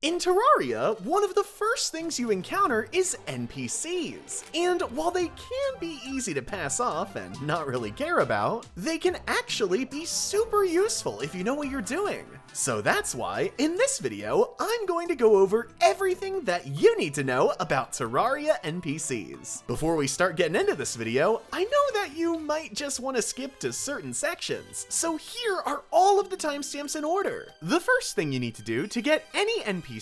In Terraria, one of the first things you encounter is NPCs, and while they can be easy to pass off and not really care about, they can actually be super useful if you know what you're doing. So that's why, in this video, I'm going to go over everything that you need to know about Terraria NPCs. Before we start getting into this video, I know that you might just want to skip to certain sections, so here are all of the timestamps in order. The first thing you need to do to get any NPC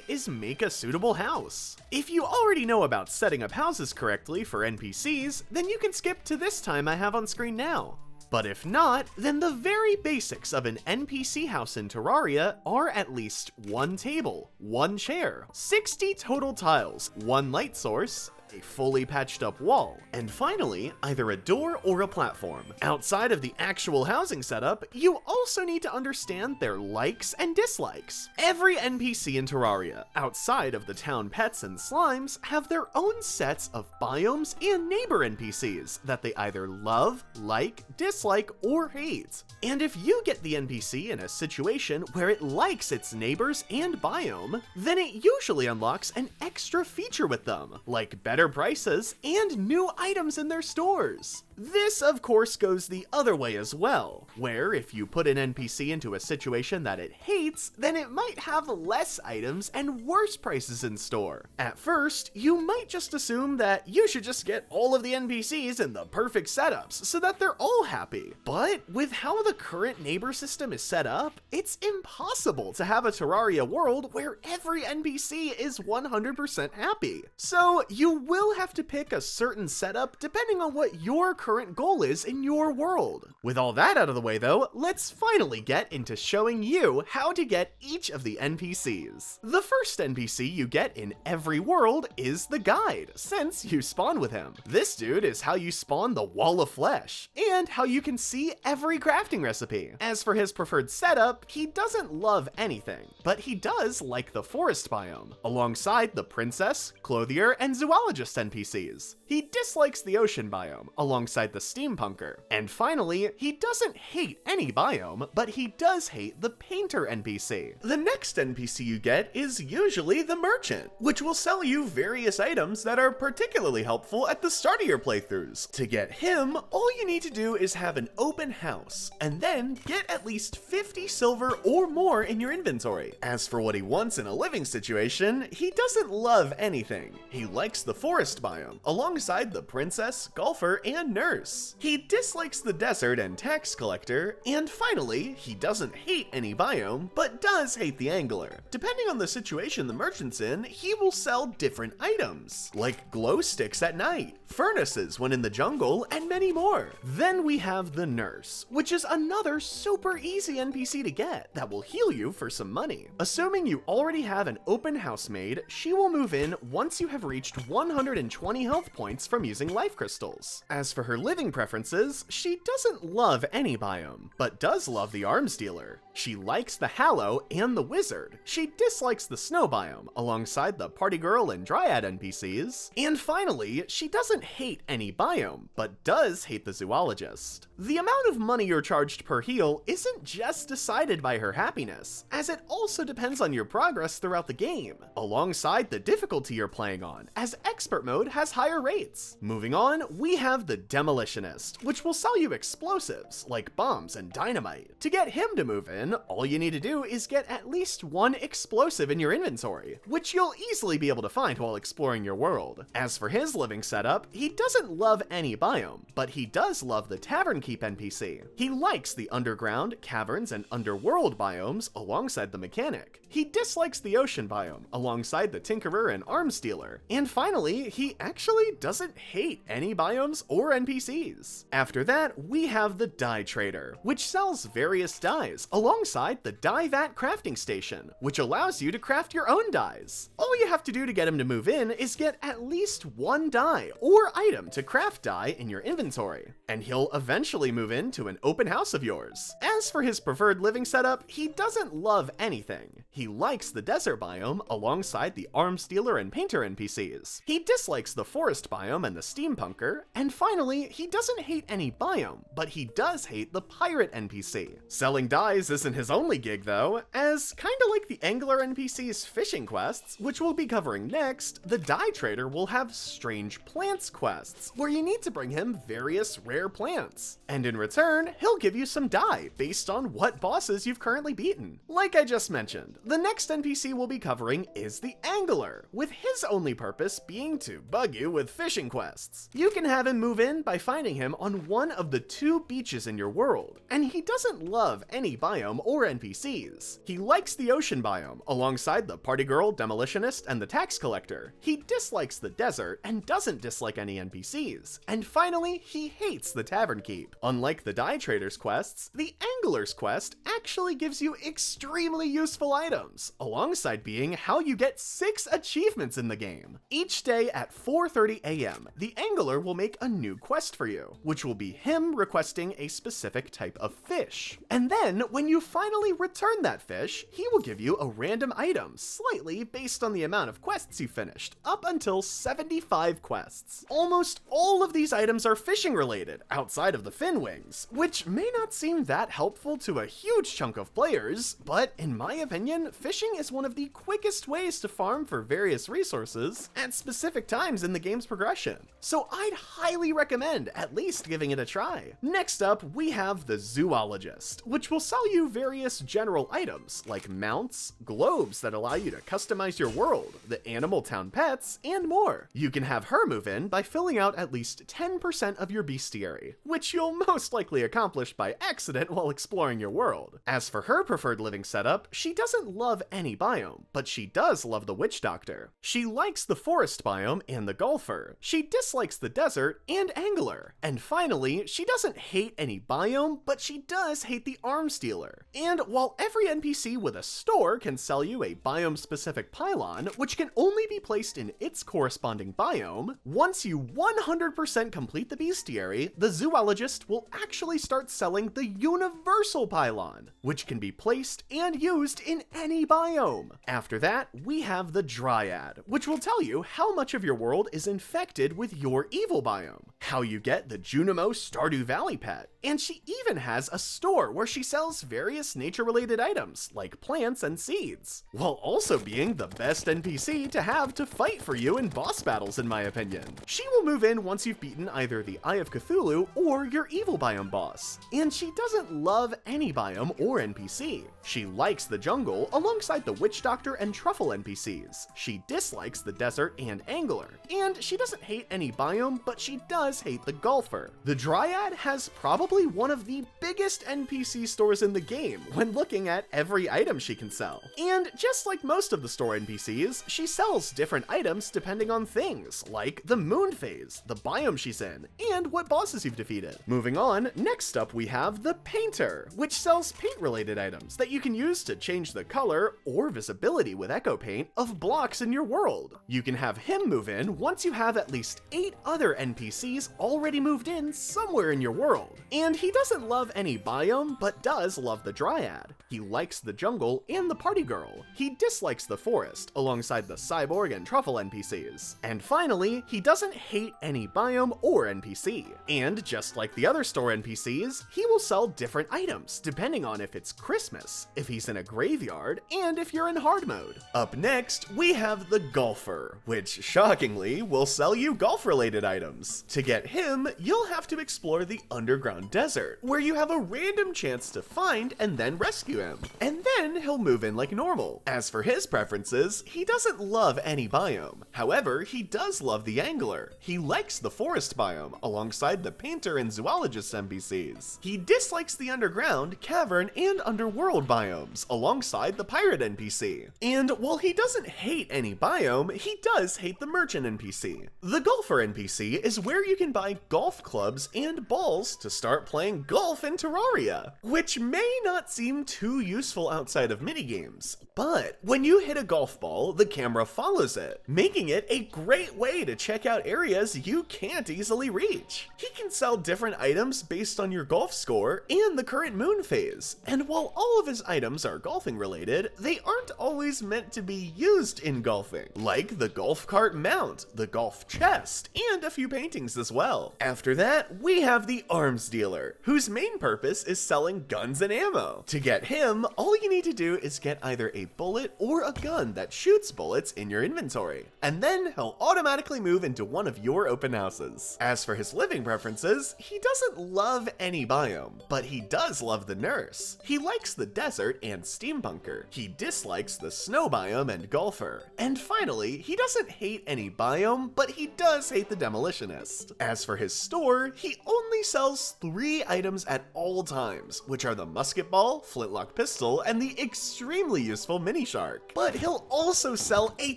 is make a suitable house. If you already know about setting up houses correctly for NPCs, then you can skip to this time I have on screen now. But if not, then the very basics of an NPC house in Terraria are at least one table, one chair, 60 total tiles, one light source, a fully patched up wall, and finally, either a door or a platform. Outside of the actual housing setup, you also need to understand their likes and dislikes. Every NPC in Terraria, outside of the town pets and slimes, have their own sets of biomes and neighbor NPCs that they either love, like, dislike, or hate. And if you get the NPC in a situation where it likes its neighbors and biome, then it usually unlocks an extra feature with them, like better prices and new items in their stores. This, of course, goes the other way as well, where if you put an NPC into a situation that it hates, then it might have less items and worse prices in store. At first, you might just assume that you should just get all of the NPCs in the perfect setups so that they're all happy. But with how the current neighbor system is set up, it's impossible to have a Terraria world where every NPC is 100% happy. So you will have to pick a certain setup depending on what your current goal is in your world. With all that out of the way though, let's finally get into showing you how to get each of the NPCs. The first NPC you get in every world is the guide, since you spawn with him. This dude is how you spawn the Wall of Flesh, and how you can see every crafting recipe. As for his preferred setup, he doesn't love anything, but he does like the forest biome, alongside the princess, clothier, and zoologist NPCs. He dislikes the ocean biome, alongside the steampunker. And finally, he doesn't hate any biome, but he does hate the painter NPC. The next NPC you get is usually the merchant, which will sell you various items that are particularly helpful at the start of your playthroughs. To get him, all you need to do is have an open house, and then get at least 50 silver or more in your inventory. As for what he wants in a living situation, he doesn't love anything. He likes the forest biome, alongside the princess, golfer, and nurse. He dislikes the desert and tax collector, and finally, he doesn't hate any biome, but does hate the angler. Depending on the situation the merchant's in, he will sell different items, like glow sticks at night, furnaces when in the jungle, and many more. Then we have the nurse, which is another super easy NPC to get that will heal you for some money. Assuming you already have an open house made, she will move in once you have reached 120 health points from using life crystals. As for her living preferences, she doesn't love any biome, but does love the arms dealer. She likes the Hallow and the Wizard. She dislikes the snow biome, alongside the party girl and dryad NPCs. And finally, she doesn't hate any biome, but does hate the zoologist. The amount of money you're charged per heal isn't just decided by her happiness, as it also depends on your progress throughout the game, alongside the difficulty you're playing on, as expert mode has higher rates. Moving on, we have the demolitionist, which will sell you explosives like bombs and dynamite. To get him to move in, all you need to do is get at least one explosive in your inventory, which you'll easily be able to find while exploring your world. As for his living setup, he doesn't love any biome, but he does love the Tavern Keep NPC. He likes the underground, caverns, and underworld biomes alongside the mechanic. He dislikes the ocean biome alongside the Tinkerer and Arms Dealer. And finally, he actually doesn't hate any biomes or NPCs. After that, we have the Dye Trader, which sells various dyes alongside the Dye Vat crafting station, which allows you to craft your own dyes. All you have to do to get him to move in is get at least one dye or item to craft dye in your inventory, and he'll eventually officially move into an open house of yours. As for his preferred living setup, he doesn't love anything. He likes the desert biome alongside the arms dealer and painter NPCs. He dislikes the forest biome and the steampunker, and finally, he doesn't hate any biome, but he does hate the pirate NPC. Selling dyes isn't his only gig though, as kinda like the angler NPC's fishing quests, which we'll be covering next, the dye trader will have strange plants quests, where you need to bring him various rare plants. And in return, he'll give you some dye based on what bosses you've currently beaten. Like I just mentioned, the next NPC we'll be covering is the angler, with his only purpose being to bug you with fishing quests. You can have him move in by finding him on one of the 2 beaches in your world, and he doesn't love any biome or NPCs. He likes the ocean biome, alongside the party girl, demolitionist, and the tax collector. He dislikes the desert, and doesn't dislike any NPCs. And finally, he hates the tavern keep. Unlike the dye trader's quests, the angler's quest actually gives you extremely useful items, alongside being how you get 6 achievements in the game. Each day at 4:30 a.m., the angler will make a new quest for you, which will be him requesting a specific type of fish. And then, when you finally return that fish, he will give you a random item, slightly based on the amount of quests you finished, up until 75 quests. Almost all of these items are fishing related, outside of the fin wings, which may not seem that helpful to a huge chunk of players, but in my opinion, fishing is one of the quickest ways to farm for various resources at specific times in the game's progression. So I'd highly recommend at least giving it a try. Next up, we have the zoologist, which will sell you various general items like mounts, globes that allow you to customize your world, the animal town pets, and more. You can have her move in by filling out at least 10% of your bestiary, which you'll most likely accomplish by accident while exploring your world. As for her preferred living setup, she doesn't love any biome, but she does love the witch doctor. She likes the forest biome and the golfer. She dislikes the desert and angler. And finally, she doesn't hate any biome, but she does hate the arms dealer. And while every NPC with a store can sell you a biome-specific pylon, which can only be placed in its corresponding biome, once you 100% complete the bestiary, the zoologist will actually start selling the universal pylon, which can be placed and used in any biome. After that, we have the dryad, which will tell you how much of your world is infected with your evil biome, how you get the Junimo Stardew Valley pet, and she even has a store where she sells various nature-related items like plants and seeds, while also being the best NPC to have to fight for you in boss battles in my opinion. She will move in once you've beaten either the Eye of Cthulhu or your evil biome boss, and she doesn't love any biome or NPC. She likes the jungle alongside the witch doctor and truffle NPCs. She dislikes the desert and angler, and she doesn't hate any biome, but she does hate the golfer. The dryad has probably one of the biggest NPC stores in the game when looking at every item she can sell. And just like most of the store NPCs, she sells different items depending on things like the moon phase, the biome she's in, and what bosses you've defeated. Moving on, next up we have the painter, which sells paint-related items that you can use to change the color or visibility with echo paint of blocks in your world. You can have him move in once you have at least 8 other NPCs already moved in somewhere in your world. And he doesn't love any biome, but does love the dryad. He likes the jungle and the party girl. He dislikes the forest, alongside the cyborg and truffle NPCs. And finally, he doesn't hate any biome or NPC. And just like the other store NPCs, he will sell different items depending on if it's Christmas, if he's in a graveyard, and if you're in hard mode. Up next, we have the golfer, which shockingly will sell you golf-related items. To get him, you'll have to explore the underground desert, where you have a random chance to find and then rescue him. And then he'll move in like normal. As for his preferences, he doesn't love any biome. However, he does love the angler. He likes the forest biome, alongside the painter and zoologist NPCs. He dislikes the underground, cavern, and underworld biomes, alongside the pirate NPC. And while he doesn't hate any biome, he does hate the merchant NPC. The golfer NPC is where you can buy golf clubs and balls to start playing golf in Terraria, which may not seem too useful outside of minigames, but when you hit a golf ball, the camera follows it, making it a great way to check out areas you can't easily reach. He can sell different items items based on your golf score and the current moon phase, and while all of his items are golfing related, they aren't always meant to be used in golfing, like the golf cart mount, the golf chest, and a few paintings as well. After that, we have the arms dealer, whose main purpose is selling guns and ammo. To get him, all you need to do is get either a bullet or a gun that shoots bullets in your inventory, and then he'll automatically move into one of your open houses. As for his living preferences, he doesn't love any biome, but he does love the nurse. He likes the desert and steampunker. He dislikes the snow biome and golfer. And finally, he doesn't hate any biome, but he does hate the demolitionist. As for his store, he only sells 3 items at all times, which are the musket ball, flintlock pistol, and the extremely useful mini shark. But he'll also sell a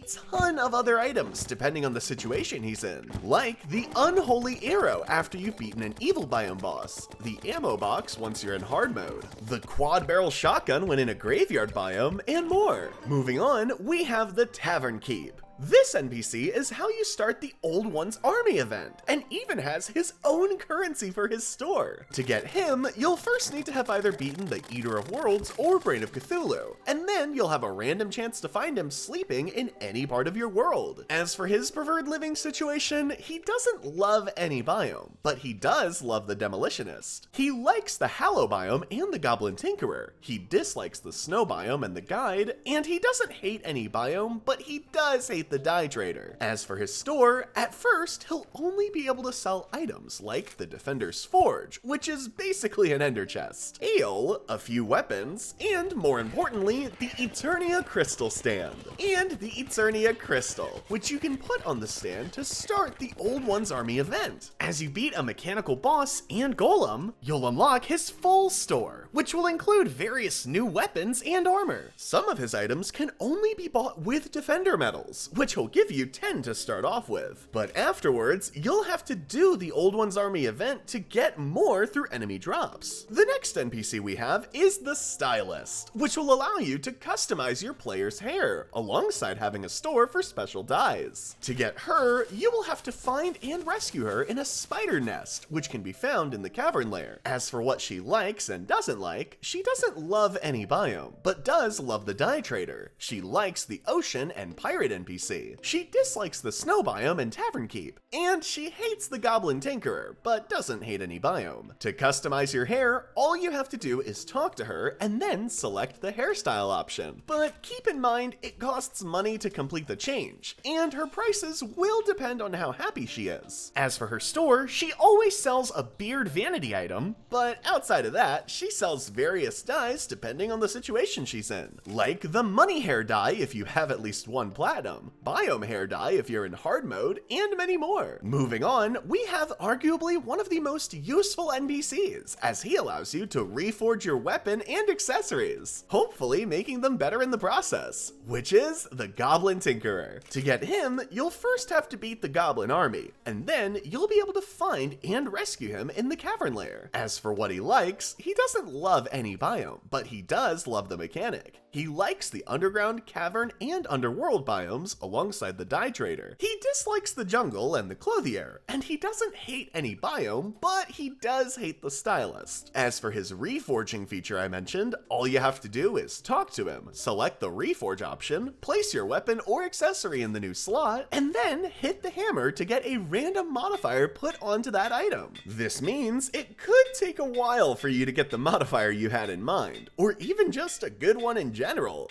ton of other items depending on the situation he's in, like the unholy arrow after you've beaten an evil biome boss, the ammo box once you're in hard mode, the quad barrel shotgun when in a graveyard biome, and more. Moving on, we have the Tavern Keep. This NPC is how you start the Old Ones Army event, and even has his own currency for his store. To get him, you'll first need to have either beaten the Eater of Worlds or Brain of Cthulhu, and then you'll have a random chance to find him sleeping in any part of your world. As for his preferred living situation, he doesn't love any biome, but he does love the Demolitionist. He likes the Hallow biome and the Goblin Tinkerer. He dislikes the Snow biome and the Guide, and he doesn't hate any biome, but he does hate the Die Trader. As for his store, at first, he'll only be able to sell items like the Defender's Forge, which is basically an ender chest, ale, a few weapons, and more importantly, the Eternia Crystal stand. And the Eternia Crystal, which you can put on the stand to start the Old Ones Army event. As you beat a mechanical boss and golem, you'll unlock his full store, which will include various new weapons and armor. Some of his items can only be bought with Defender medals, which he'll give you 10 to start off with. But afterwards, you'll have to do the Old Ones Army event to get more through enemy drops. The next NPC we have is the Stylist, which will allow you to customize your player's hair, alongside having a store for special dyes. To get her, you will have to find and rescue her in a spider nest, which can be found in the cavern lair. As for what she likes and doesn't like, she doesn't love any biome, but does love the Die Trader. She likes the ocean and pirate NPC. She dislikes the snow biome and Tavern Keep, and she hates the Goblin Tinkerer, but doesn't hate any biome. To customize your hair, all you have to do is talk to her and then select the hairstyle option. But keep in mind, it costs money to complete the change, and her prices will depend on how happy she is. As for her store, she always sells a beard vanity item, but outside of that, she sells various dyes depending on the situation she's in, like the money hair dye if you have at least 1 platinum, biome hair dye if you're in hard mode, and many more. Moving on, we have arguably one of the most useful NPCs, as he allows you to reforge your weapon and accessories, hopefully making them better in the process, which is the Goblin Tinkerer. To get him, you'll first have to beat the Goblin Army, and then you'll be able to find and rescue him in the cavern lair. As for what he likes, he doesn't love any biome, but he does love the mechanic. He likes the underground, cavern, and underworld biomes alongside the Die Trader. He dislikes the jungle and the clothier, and he doesn't hate any biome, but he does hate the Stylist. As for his reforging feature I mentioned, all you have to do is talk to him, select the reforge option, place your weapon or accessory in the new slot, and then hit the hammer to get a random modifier put onto that item. This means it could take a while for you to get the modifier you had in mind, or even just a good one in general.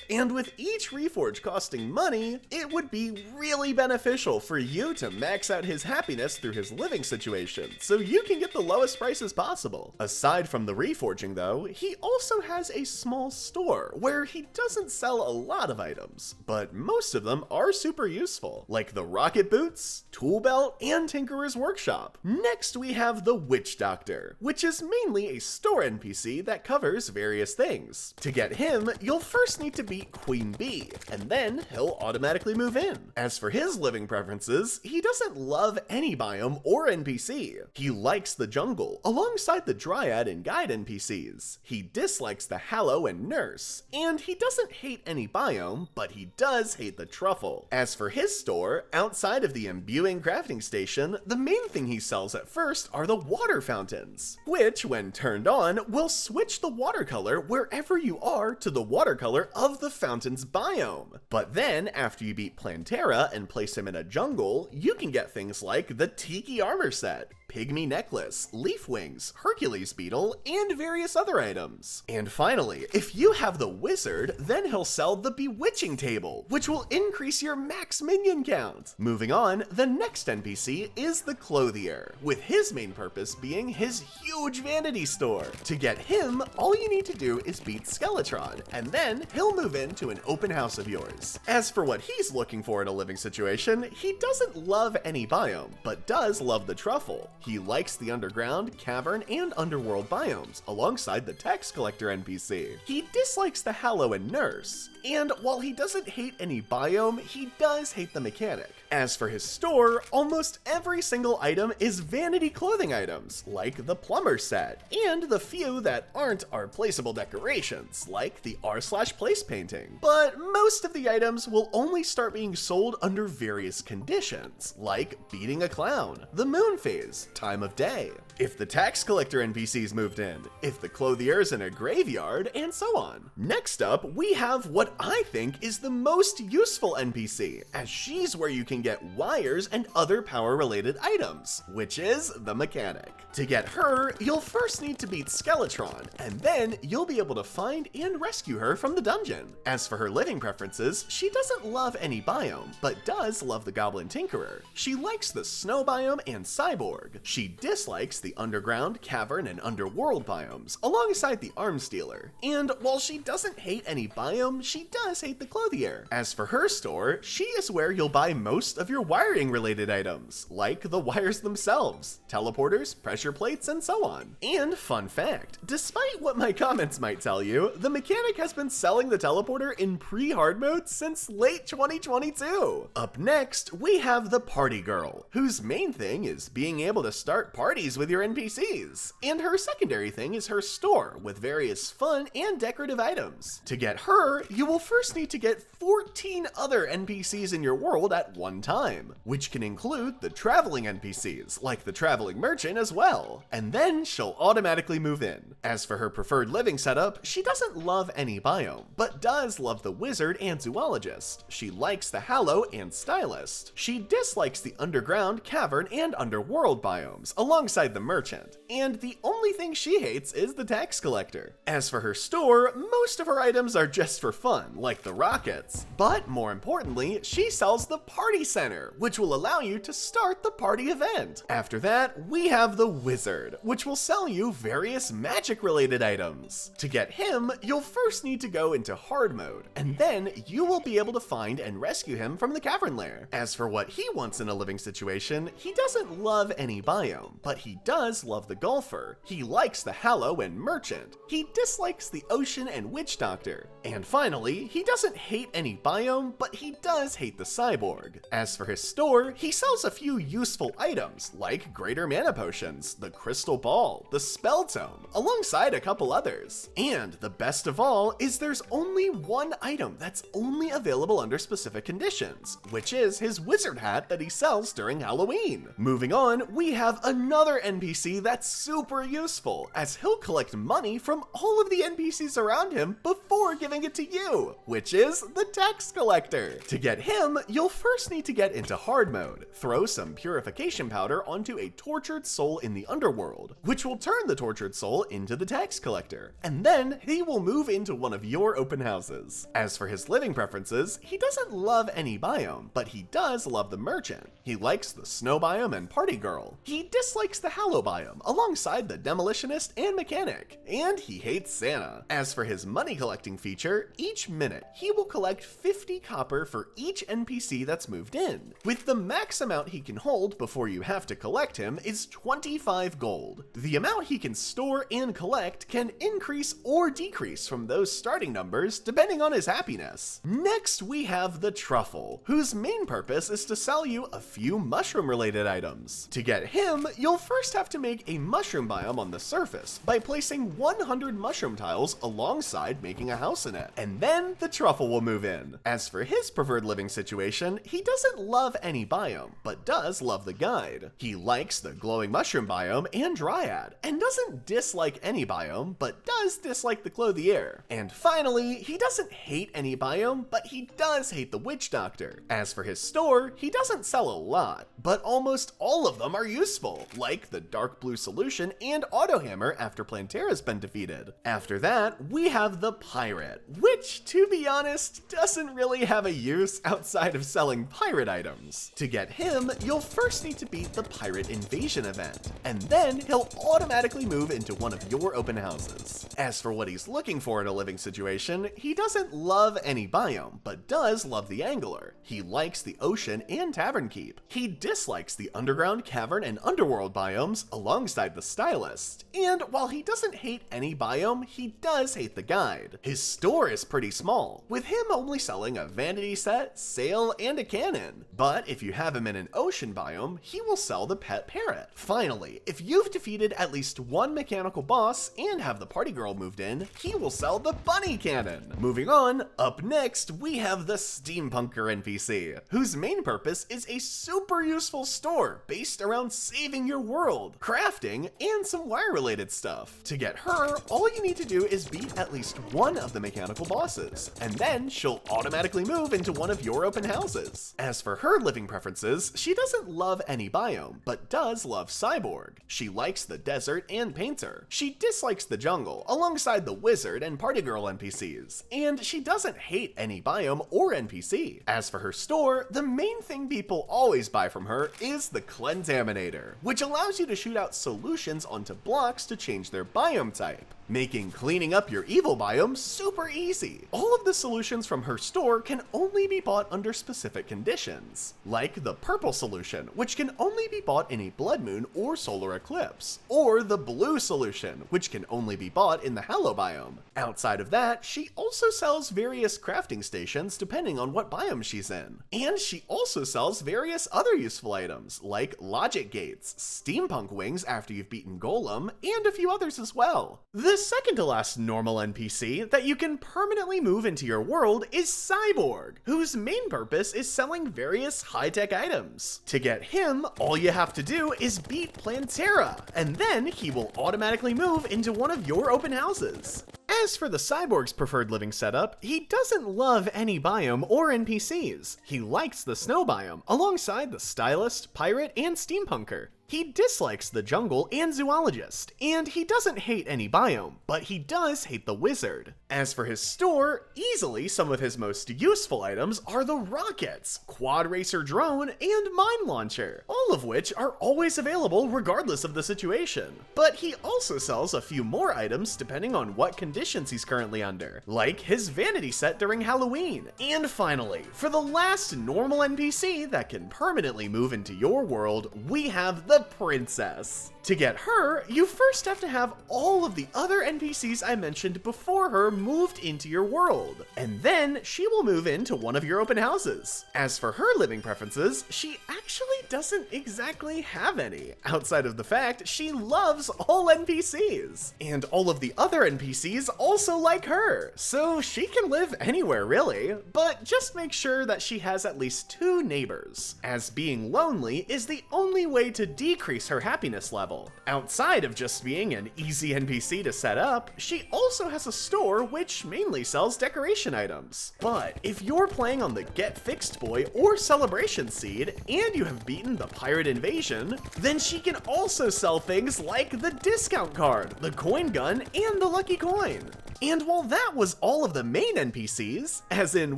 And with each reforge costing money, it would be really beneficial for you to max out his happiness through his living situation, so you can get the lowest prices possible. Aside from the reforging though, he also has a small store where he doesn't sell a lot of items, but most of them are super useful, like the rocket boots, tool belt, and Tinkerer's Workshop. Next we have the Witch Doctor, which is mainly a store NPC that covers various things. To get him, you'll first first need to beat Queen Bee, and then he'll automatically move in. As for his living preferences, he doesn't love any biome or NPC. He likes the jungle, alongside the Dryad and Guide NPCs. He dislikes the Hallow and Nurse, and he doesn't hate any biome, but he does hate the Truffle. As for his store, outside of the imbuing crafting station, the main thing he sells at first are the water fountains, which, when turned on, will switch the watercolor wherever you are to the watercolor of the fountain's biome. But then, after you beat Plantera and place him in a jungle, you can get things like the Tiki Armor Set, Pygmy Necklace, Leaf Wings, Hercules Beetle, and various other items. And finally, if you have the Wizard, then he'll sell the Bewitching Table, which will increase your max minion count. Moving on, the next NPC is the Clothier, with his main purpose being his huge vanity store. To get him, all you need to do is beat Skeletron, and then he'll move into an open house of yours. As for what he's looking for in a living situation, he doesn't love any biome, but does love the Truffle. He likes the underground, cavern, and underworld biomes, alongside the tax collector NPC. He dislikes the Hallow and Nurse, and while he doesn't hate any biome, he does hate the mechanic. As for his store, almost every single item is vanity clothing items, like the Plumber Set, and the few that aren't are placeable decorations, like the r/place painting. But most of the items will only start being sold under various conditions, like beating a clown, the moon phase, time of day, if the tax collector NPCs moved in, if the clothier's in a graveyard, and so on. Next up, we have what I think is the most useful NPC, as she's where you can get wires and other power-related items, which is the Mechanic. To get her, you'll first need to beat Skeletron, and then you'll be able to find and rescue her from the dungeon. As for her living preferences, she doesn't love any biome, but does love the Goblin Tinkerer. She likes the snow biome and cyborg. She dislikes the underground, cavern, and underworld biomes, alongside the Arms Dealer. And while she doesn't hate any biome, she does hate the Clothier. As for her store, she is where you'll buy most of your wiring related items, like the wires themselves, teleporters, pressure plates, and so on. And fun fact, despite what my comments might tell you, the Mechanic has been selling the teleporter in pre-hard mode since late 2022. Up next, we have the Party Girl, whose main thing is being able to start parties with your NPCs. And her secondary thing is her store, with various fun and decorative items. To get her, you will first need to get 14 other NPCs in your world at one time, which can include the traveling NPCs, like the Traveling Merchant as well, and then she'll automatically move in. As for her preferred living setup, she doesn't love any biome, but does love the Wizard and Zoologist. She likes the Hallow and Stylist. She dislikes the underground, cavern, and underworld biomes, alongside the Merchant, and the only thing she hates is the Tax Collector. As for her store, most of her items are just for fun, like the rockets, but more importantly, she sells the Party Center, which will allow you to start the party event. After that, we have the Wizard, which will sell you various magic-related items. To get him, you'll first need to go into hard mode, and then you will be able to find and rescue him from the cavern lair. As for what he wants in a living situation, he doesn't love any biome, but he does love the Golfer. He likes the Hallow and Merchant. He dislikes the Ocean and Witch Doctor. And finally, he doesn't hate any biome, but he does hate the Cyborg. As for his store, he sells a few useful items, like Greater Mana Potions, the Crystal Ball, the Spell Tome, alongside a couple others. And the best of all is there's only one item that's only available under specific conditions, which is his Wizard Hat that he sells during Halloween. Moving on, we have another NPC that's super useful, as he'll collect money from all of the NPCs around him before giving it to you, which is the Tax Collector. To get him, you'll first need to get into hard mode, throw some purification powder onto a tortured soul in the underworld, which will turn the tortured soul into the Tax Collector, and then he will move into one of your open houses. As for his living preferences, he doesn't love any biome, but he does love the Merchant. He likes the Snow biome and Party Girl. He dislikes the Hallow biome, alongside the Demolitionist and Mechanic, and he hates Santa. As for his money collecting feature, each minute he will collect 50 copper for each NPC that's moved in, with the max amount he can hold before you have to collect him is 25 gold. The amount he can store and collect can increase or decrease from those starting numbers depending on his happiness. Next we have the Truffle, whose main purpose is to sell you a few mushroom related items. To get him, you'll first have to make a mushroom biome on the surface by placing 100 mushroom tiles alongside making a house in it, and then the Truffle will move in. As for his preferred living situation, he doesn't love any biome, but does love the guide. He likes the glowing mushroom biome and dryad, and doesn't dislike any biome, but does dislike the clothier. And finally, he doesn't hate any biome, but he does hate the witch doctor. As for his store, he doesn't sell a lot, but almost all of them are useful, like the dark blue solution and auto hammer after Plantera's been defeated. After that, we have the pirate, which, to be honest, doesn't really have a use outside of selling pirate items. To get him, you'll first need to beat the pirate invasion event, and then he'll automatically move into one of your open houses. As for what he's looking for in a living situation, he doesn't love any biome, but does love the angler. He likes the ocean and tavern keep. He dislikes the underground, cavern, and underworld biomes alongside the stylist. And while he doesn't hate any biome, he does hate the guide. His store is pretty small, with him only selling a vanity set, sail, and a cannon. But if you have him in an ocean biome, he will sell the pet parrot. Finally, if you've defeated at least one mechanical boss and have the party girl moved in, he will sell the bunny cannon. Moving on, up next we have the Steampunker NPC, whose main purpose is a super useful store based around saving your world, crafting, and some wire-related stuff. To get her, all you need to do is beat at least one of the mechanical bosses, and then she'll automatically move into one of your open houses. As for her living preferences, she doesn't love any biome, but does love Cyborg. She likes the desert and painter. She dislikes the jungle, alongside the wizard and party girl NPCs, and she doesn't hate any biome or NPC. As for her store, the main thing people always buy from her is the Cleansaminator, which allows you to shoot out solutions onto blocks to change their biome type, making cleaning up your evil biome super easy. All of the solutions from her store can only be bought under specific conditions, like the purple solution, which can only be bought in a blood moon or solar eclipse, or the blue solution, which can only be bought in the Hallow biome. Outside of that, she also sells various crafting stations depending on what biome she's in, and she also sells various other useful items, like logic gates, steampunk wings after you've beaten Golem, and a few others as well. The second to last normal NPC that you can permanently move into your world is Cyborg, whose main purpose is selling various high-tech items. To get him, all you have to do is beat Plantera, and then he will automatically move into one of your open houses. As for the Cyborg's preferred living setup, he doesn't love any biome or NPCs. He likes the snow biome, alongside the stylist, pirate, and steampunker. He dislikes the jungle and zoologist, and he doesn't hate any biome, but he does hate the wizard. As for his store, easily some of his most useful items are the rockets, quad racer drone, and mine launcher, all of which are always available regardless of the situation. But he also sells a few more items depending on what conditions he's currently under, like his vanity set during Halloween. And finally, for the last normal NPC that can permanently move into your world, we have the Princess. To get her, you first have to have all of the other NPCs I mentioned before her moved into your world, and then she will move into one of your open houses. As for her living preferences, she actually doesn't exactly have any, outside of the fact she loves all NPCs. And all of the other NPCs also like her, so she can live anywhere really, but just make sure that she has at least 2 neighbors, as being lonely is the only way to decrease her happiness level. level. Outside of just being an easy NPC to set up, she also has a store which mainly sells decoration items. But if you're playing on the Get Fixed Boy or Celebration Seed, and you have beaten the Pirate Invasion, then she can also sell things like the discount card, the coin gun, and the lucky coin. And while that was all of the main NPCs, as in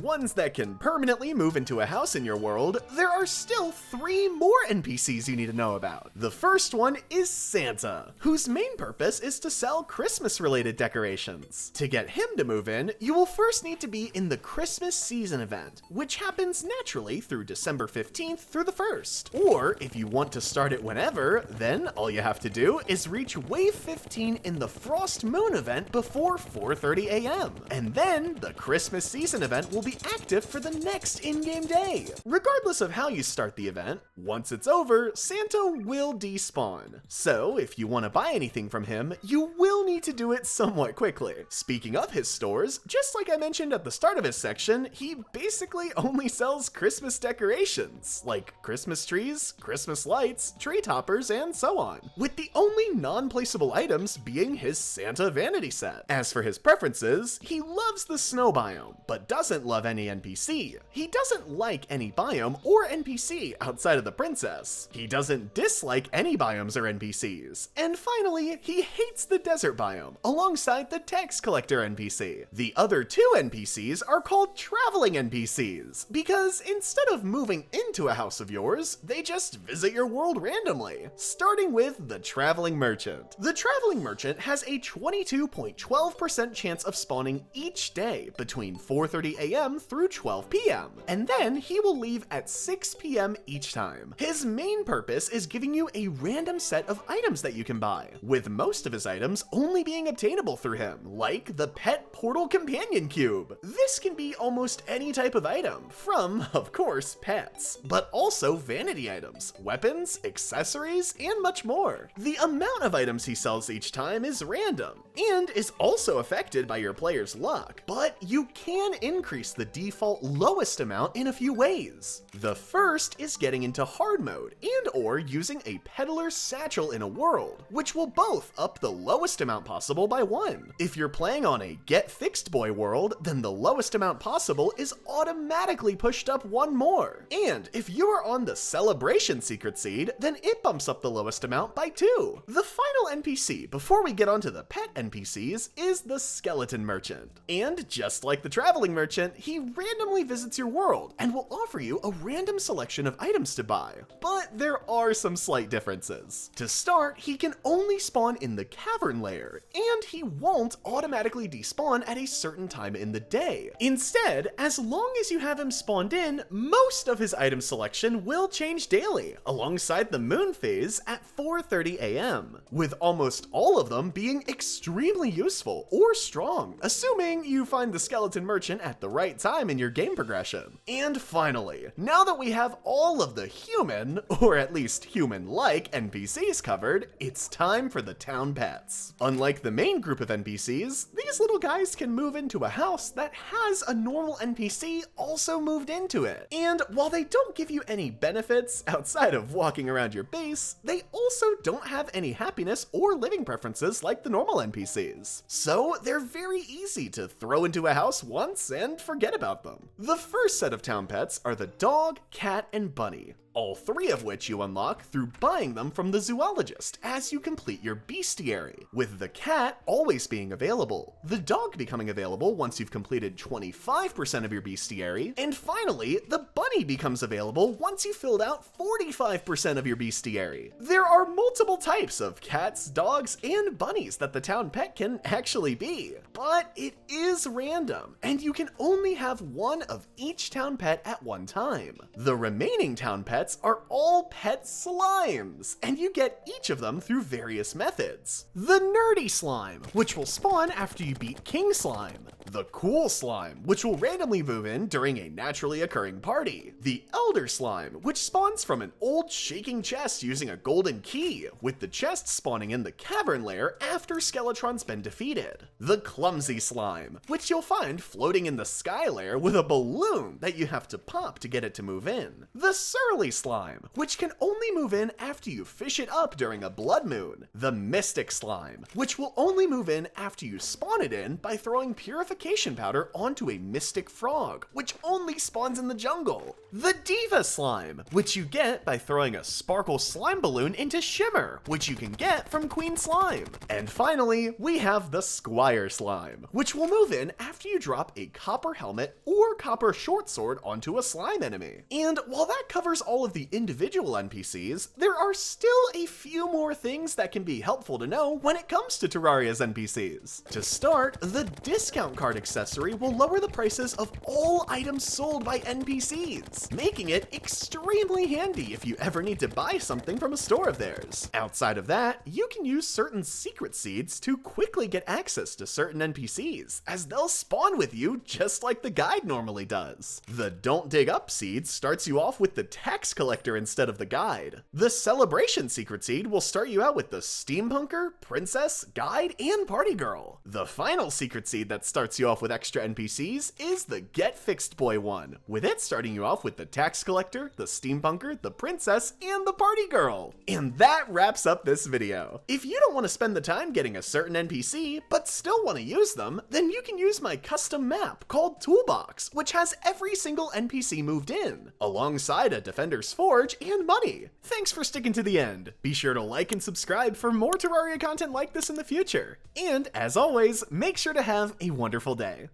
ones that can permanently move into a house in your world, there are still 3 more NPCs you need to know about. The first one is Santa, whose main purpose is to sell Christmas-related decorations. To get him to move in, you will first need to be in the Christmas season event, which happens naturally through December 15th through the 1st. Or, if you want to start it whenever, then all you have to do is reach Wave 15 in the Frost Moon event before 4:30 a.m. And then, the Christmas season event will be active for the next in-game day. Regardless of how you start the event, once it's over, Santa will despawn. So, if you want to buy anything from him, you will need to do it somewhat quickly. Speaking of his stores, just like I mentioned at the start of his section, he basically only sells Christmas decorations, like Christmas trees, Christmas lights, tree toppers, and so on, with the only non-placeable items being his Santa vanity set. As for his preferences, he loves the snow biome, but doesn't love any NPC. He doesn't like any biome or NPC outside of the princess. He doesn't dislike any biomes or NPCs. And finally, he hates the desert biome, alongside the tax collector NPC. The other 2 NPCs are called traveling NPCs, because instead of moving into a house of yours, they just visit your world randomly, starting with the traveling merchant. The traveling merchant has a 22.12% chance of spawning each day between 4:30 a.m. through 12 p.m., and then he will leave at 6 p.m. each time. His main purpose is giving you a random set of items that you can buy, with most of his items only being obtainable through him, like the Pet Portal Companion Cube. This can be almost any type of item, from, of course, pets, but also vanity items, weapons, accessories, and much more. The amount of items he sells each time is random, and is also affected by your player's luck, but you can increase the default lowest amount in a few ways. The first is getting into hard mode and or using a peddler's satchel in a world, which will both up the lowest amount possible by 1. If you're playing on a Get Fixed Boy world, then the lowest amount possible is automatically pushed up 1 more. And if you are on the Celebration Secret Seed, then it bumps up the lowest amount by 2. The final NPC before we get onto the pet NPCs is the Skeleton Merchant. And just like the Traveling Merchant, he randomly visits your world and will offer you a random selection of items to buy. But there are some slight differences. To start, he can only spawn in the Cavern layer, and he won't automatically despawn at a certain time in the day. Instead, as long as you have him spawned in, most of his item selection will change daily, alongside the moon phase at 4:30 a.m., with almost all of them being extremely useful or strong, assuming you find the Skeleton Merchant at the right time in your game progression. And finally, now that we have all of the human, or at least human-like NPCs covered, it's time for the town pets. Unlike the main group of NPCs, these little guys can move into a house that has a normal NPC also moved into it. And while they don't give you any benefits outside of walking around your base, they also don't have any happiness or living preferences like the normal NPCs. So they're very easy to throw into a house once and forget about them. The first set of town pets are the dog, cat, and bunny, all 3 of which you unlock through buying them from the zoologist as you complete your bestiary, with the cat always being available, the dog becoming available once you've completed 25% of your bestiary, and finally, the bunny becomes available once you've filled out 45% of your bestiary. There are multiple types of cats, dogs, and bunnies that the town pet can actually be, but it is random, and you can only have 1 of each town pet at one time. The remaining town pets are all pet slimes, and you get each of them through various methods. The nerdy slime, which will spawn after you beat King Slime. The Cool Slime, which will randomly move in during a naturally occurring party. The Elder Slime, which spawns from an old shaking chest using a golden key, with the chest spawning in the cavern lair after Skeletron's been defeated. The Clumsy Slime, which you'll find floating in the sky lair with a balloon that you have to pop to get it to move in. The Surly Slime, which can only move in after you fish it up during a blood moon. The Mystic Slime, which will only move in after you spawn it in by throwing purification powder onto a mystic frog, which only spawns in the jungle. The Diva Slime, which you get by throwing a sparkle slime balloon into Shimmer, which you can get from Queen Slime. And finally, we have the Squire Slime, which will move in after you drop a copper helmet or copper short sword onto a slime enemy. And while that covers all of the individual NPCs, there are still a few more things that can be helpful to know when it comes to Terraria's NPCs. To start, the discount card accessory will lower the prices of all items sold by NPCs, making it extremely handy if you ever need to buy something from a store of theirs. Outside of that, you can use certain secret seeds to quickly get access to certain NPCs, as they'll spawn with you just like the guide normally does. The Don't Dig Up seed starts you off with the tax collector instead of the guide. The Celebration secret seed will start you out with the Steampunker, Princess, Guide, and Party Girl. The final secret seed that starts you off with extra NPCs is the Get Fixed Boy one, with it starting you off with the tax collector, the Steampunker, the Princess, and the Party Girl. And that wraps up this video. If you don't want to spend the time getting a certain NPC, but still want to use them, then you can use my custom map called Toolbox, which has every single NPC moved in, alongside a Defender's Forge and money. Thanks for sticking to the end. Be sure to like and subscribe for more Terraria content like this in the future. And as always, make sure to have a wonderful day.